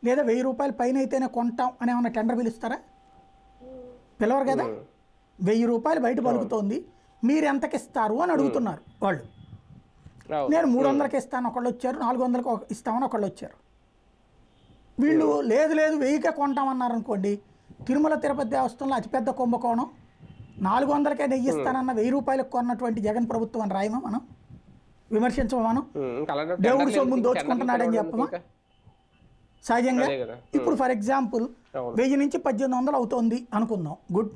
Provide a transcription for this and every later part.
లేదా 1000 రూపాయల పైన అయితేనే కొంటాం అని ఏమన్నా టెండర్ పిలుస్తారా? పిలవరు కదా. 1000 రూపాయలు బయట పలుకుతోంది, మీరు ఎంతకి ఇస్తారు అని అడుగుతున్నారు వాళ్ళు. నేను 300కి ఇస్తాను ఒకళ్ళు వచ్చారు, 400కి ఇస్తామని ఒకళ్ళు వచ్చారు. వీళ్ళు లేదు 1000కే కొంటామన్నారు అనుకోండి, తిరుమల తిరుపతి దేవస్థానంలో అతిపెద్ద కుంభకోణం 400కే నెయ్యి ఇస్తానన్న 1000 రూపాయలకు కొన్నటువంటి జగన్ ప్రభుత్వం అని రాయమా మనం? విమర్శించమా మనం? దేవుడి సొమ్మును దోచుకుంటున్నాడని చెప్పమా? సహజంగా ఇప్పుడు ఫర్ ఎగ్జాంపుల్ 1000 నుంచి 1800 అవుతోంది అనుకుందాం, గుడ్.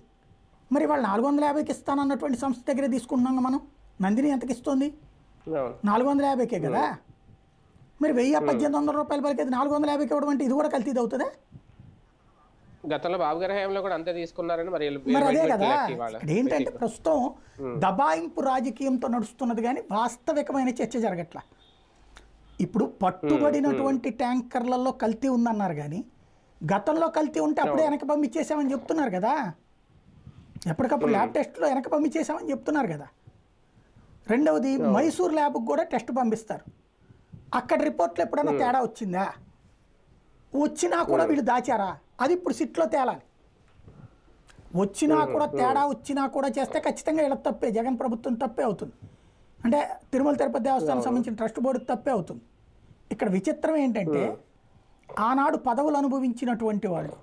మరి వాళ్ళు 450కి ఇస్తానన్నటువంటి సంస్థ దగ్గరే తీసుకుంటున్నాం మనం. నందిని ఎంతకి ఇస్తుంది? 450కే కదా. మరి 1800 రూపాయలు పలికేది 450కి ఇవ్వడం అంటే ఇది కూడా కల్తీది అవుతుందా? గతంలో బాబు గారి హయాంలో కూడా అంతే తీసుకున్నారని మరి అదే కదా. ఇక్కడ ఏంటంటే ప్రస్తుతం దబాయింపు రాజకీయంతో నడుస్తున్నది కానీ వాస్తవికమైన చర్చ జరగట్లా. ఇప్పుడు పట్టుబడినటువంటి ట్యాంకర్లలో కల్తీ ఉందన్నారు కానీ గతంలో కల్తీ ఉంటే అప్పుడే వెనక పంపించేసామని చెప్తున్నారు కదా. ఎప్పటికప్పుడు ల్యాబ్ టెస్ట్లో వెనక పంపించేసామని చెప్తున్నారు కదా. రెండవది మైసూర్ ల్యాబ్కి కూడా టెస్ట్ పంపిస్తారు. అక్కడ రిపోర్ట్లో ఎప్పుడన్నా తేడా వచ్చిందా? వచ్చినా కూడా వీళ్ళు దాచారా? అది ఇప్పుడు సిట్లో తేలాలి. వచ్చినా కూడా తేడా వచ్చినా కూడా చేస్తే ఖచ్చితంగా వీళ్ళ తప్పే, జగన్ ప్రభుత్వం తప్పే అవుతుంది. అంటే తిరుమల తిరుపతి దేవస్థానం సంబంధించిన ట్రస్ట్ బోర్డుకి తప్పే అవుతుంది. ఇక్కడ విచిత్రం ఏంటంటే ఆనాడు పదవులు అనుభవించినటువంటి వాళ్ళు